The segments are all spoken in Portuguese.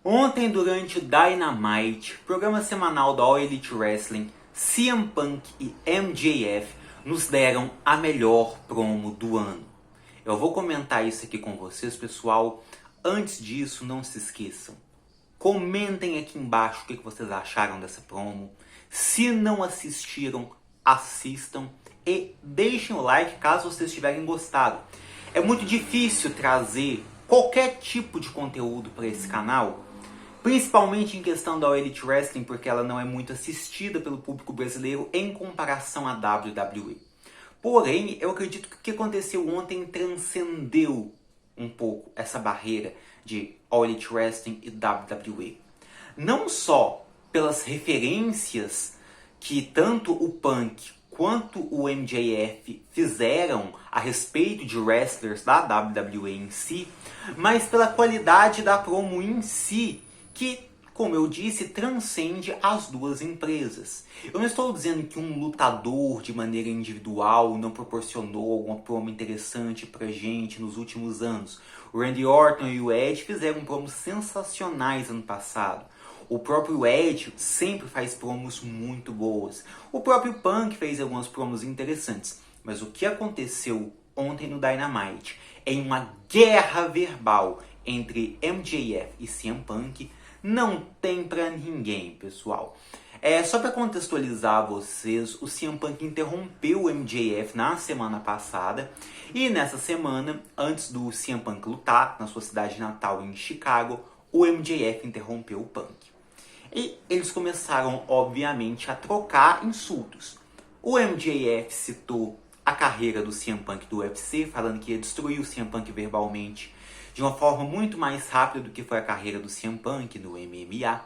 Ontem, durante o Dynamite, programa semanal da All Elite Wrestling, CM Punk e MJF nos deram a melhor promo do ano. Eu vou comentar isso aqui com vocês, pessoal. Antes disso, não se esqueçam. Comentem aqui embaixo o que vocês acharam dessa promo. Se não assistiram, assistam. E deixem o like caso vocês tiverem gostado. É muito difícil trazer qualquer tipo de conteúdo para esse canal, principalmente em questão da All Elite Wrestling, porque ela não é muito assistida pelo público brasileiro em comparação à WWE. Porém, eu acredito que o que aconteceu ontem transcendeu um pouco essa barreira de All Elite Wrestling e WWE. Não só pelas referências que tanto o Punk quanto o MJF fizeram a respeito de wrestlers da WWE em si, mas pela qualidade da promo em si, que, como eu disse, transcende as duas empresas. Eu não estou dizendo que um lutador de maneira individual não proporcionou alguma promo interessante pra gente nos últimos anos. O Randy Orton e o Edge fizeram promos sensacionais ano passado. O próprio Edge sempre faz promos muito boas. O próprio Punk fez algumas promos interessantes. Mas o que aconteceu ontem no Dynamite, em uma guerra verbal entre MJF e CM Punk, não tem pra ninguém, pessoal. Só para contextualizar vocês, o CM Punk interrompeu o MJF na semana passada. E nessa semana, antes do CM Punk lutar na sua cidade natal em Chicago, o MJF interrompeu o Punk. E eles começaram, obviamente, a trocar insultos. O MJF citou a carreira do CM Punk do UFC, falando que ia destruir o CM Punk verbalmente de uma forma muito mais rápida do que foi a carreira do CM Punk no MMA.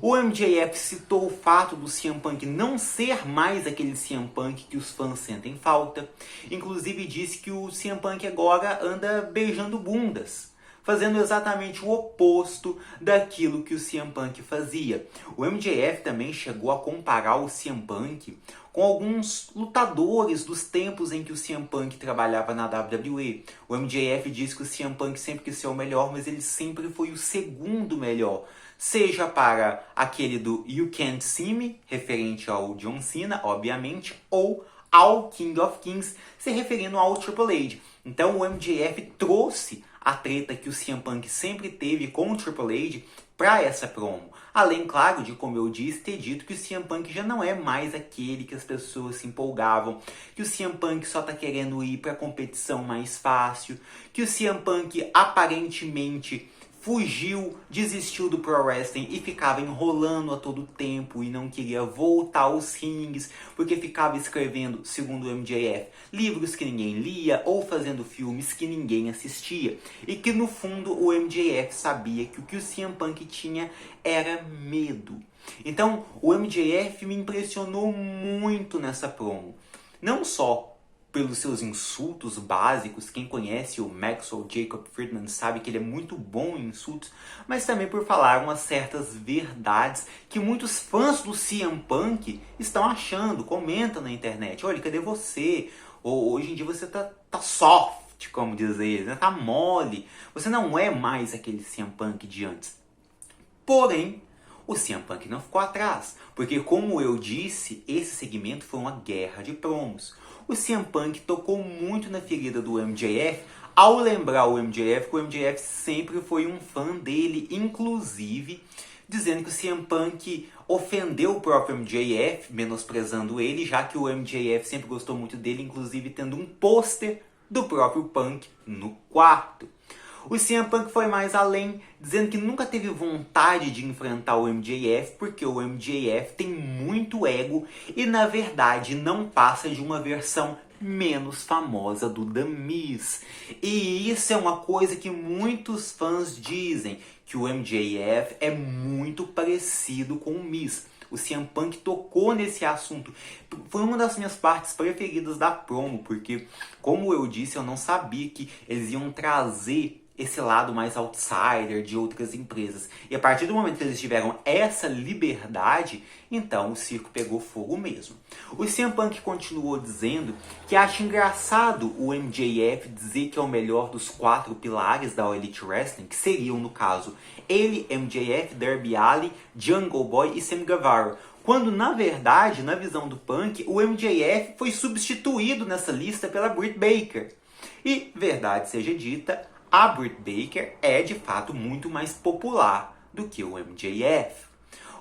O MJF citou o fato do CM Punk não ser mais aquele CM Punk que os fãs sentem falta. Inclusive disse que o CM Punk agora anda beijando bundas, fazendo exatamente o oposto daquilo que o CM Punk fazia. O MJF também chegou a comparar o CM Punk com alguns lutadores dos tempos em que o CM Punk trabalhava na WWE. O MJF disse que o CM Punk sempre quis ser o melhor, mas ele sempre foi o segundo melhor. Seja para aquele do You Can't See Me, referente ao John Cena, obviamente, ou ao King of Kings, se referindo ao Triple H. Então o MJF trouxe a treta que o CM Punk sempre teve com o Triple H para essa promo. Além, claro, de, como eu disse, ter dito que o CM Punk já não é mais aquele que as pessoas se empolgavam, que o CM Punk só tá querendo ir para competição mais fácil, que o CM Punk aparentemente fugiu, desistiu do Pro Wrestling e ficava enrolando a todo tempo e não queria voltar aos rings porque ficava escrevendo, segundo o MJF, livros que ninguém lia ou fazendo filmes que ninguém assistia. E que no fundo o MJF sabia que o que o CM Punk tinha era medo. Então o MJF me impressionou muito nessa promo. Não só pelos seus insultos básicos, quem conhece o Maxwell Jacob Friedman sabe que ele é muito bom em insultos, mas também por falar umas certas verdades que muitos fãs do CM Punk estão achando, comentam na internet, olha, cadê você? Ou hoje em dia você tá soft, como diz eles, né? Tá mole, você não é mais aquele CM Punk de antes. Porém, o CM Punk não ficou atrás, porque como eu disse, esse segmento foi uma guerra de promos. O CM Punk tocou muito na ferida do MJF ao lembrar o MJF que o MJF sempre foi um fã dele, inclusive dizendo que o CM Punk ofendeu o próprio MJF, menosprezando ele, já que o MJF sempre gostou muito dele, inclusive tendo um pôster do próprio Punk no quarto. O CM Punk foi mais além, dizendo que nunca teve vontade de enfrentar o MJF porque o MJF tem muito ego e na verdade não passa de uma versão menos famosa do The Miz. E isso é uma coisa que muitos fãs dizem, que o MJF é muito parecido com o Miz. O CM Punk tocou nesse assunto. Foi uma das minhas partes preferidas da promo, porque, como eu disse, eu não sabia que eles iam trazer esse lado mais outsider de outras empresas. E a partir do momento que eles tiveram essa liberdade, então o circo pegou fogo mesmo. O CM Punk continuou dizendo que acha engraçado o MJF dizer que é o melhor dos 4 pilares da All Elite Wrestling, que seriam, no caso, ele, MJF, Darby Allin, Jungle Boy e Sammy Guevara. Quando, na verdade, na visão do Punk, o MJF foi substituído nessa lista pela Britt Baker. E, verdade seja dita, a Britt Baker é de fato muito mais popular do que o MJF.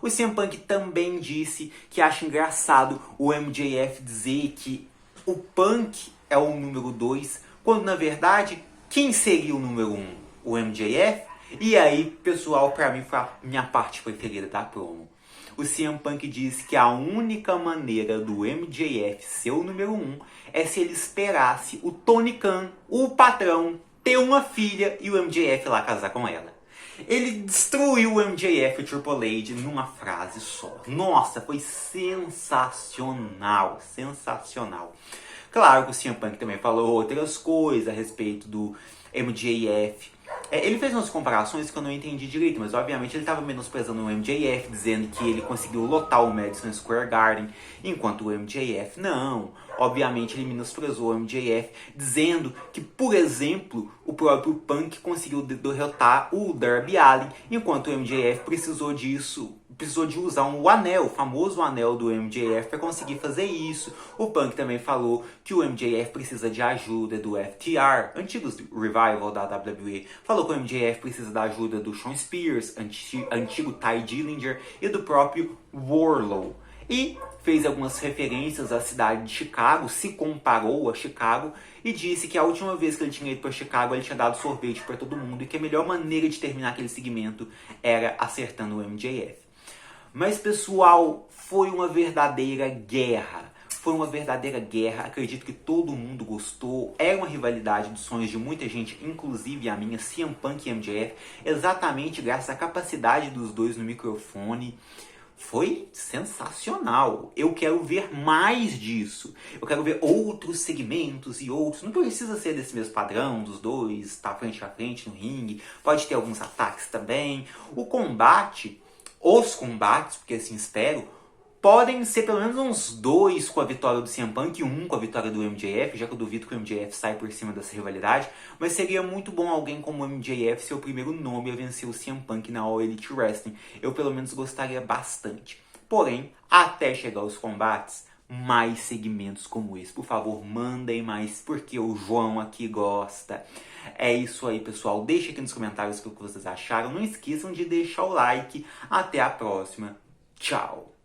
O CM Punk também disse que acha engraçado o MJF dizer que o Punk é o número 2, quando na verdade, quem seria o número 1? O MJF? E aí, pessoal, pra mim foi a minha parte preferida da promo. O CM Punk disse que a única maneira do MJF ser o número 1 é se ele esperasse o Tony Khan, o patrão, ter uma filha e o MJF lá casar com ela. Ele destruiu o MJF e o Triple H numa frase só. Nossa, foi sensacional, sensacional. Claro que o CM Punk também falou outras coisas a respeito do MJF. Ele fez umas comparações que eu não entendi direito, mas obviamente ele estava menosprezando o MJF, dizendo que ele conseguiu lotar o Madison Square Garden, enquanto o MJF não. Obviamente ele menosprezou o MJF, dizendo que, por exemplo, o próprio Punk conseguiu derrotar o Darby Allin, enquanto o MJF precisou de usar o anel, o famoso anel do MJF para conseguir fazer isso. O Punk também falou que o MJF precisa de ajuda do FTR, antigos Revival da WWE. Falou que o MJF precisa da ajuda do Shawn Spears, antigo Ty Dillinger e do próprio Wardlow. E fez algumas referências à cidade de Chicago, se comparou a Chicago e disse que a última vez que ele tinha ido para Chicago ele tinha dado sorvete para todo mundo e que a melhor maneira de terminar aquele segmento era acertando o MJF. Mas, pessoal, foi uma verdadeira guerra. Foi uma verdadeira guerra. Acredito que todo mundo gostou. Era uma rivalidade dos sonhos de muita gente, inclusive a minha, CM Punk e MJF, exatamente graças à capacidade dos dois no microfone. Foi sensacional. Eu quero ver mais disso. Eu quero ver outros segmentos e outros. Não precisa ser desse mesmo padrão dos dois, tá frente a frente no ringue. Pode ter alguns ataques também. Os combates, porque assim espero, podem ser pelo menos uns 2 com a vitória do CM Punk e 1 com a vitória do MJF, já que eu duvido que o MJF saia por cima dessa rivalidade, mas seria muito bom alguém como o MJF ser o primeiro nome a vencer o CM Punk na All Elite Wrestling. Eu pelo menos gostaria bastante. Porém, até chegar aos combates, mais segmentos como esse. Por favor, mandem mais, porque o João aqui gosta. É isso aí, pessoal. Deixe aqui nos comentários o que vocês acharam. Não esqueçam de deixar o like. Até a próxima. Tchau!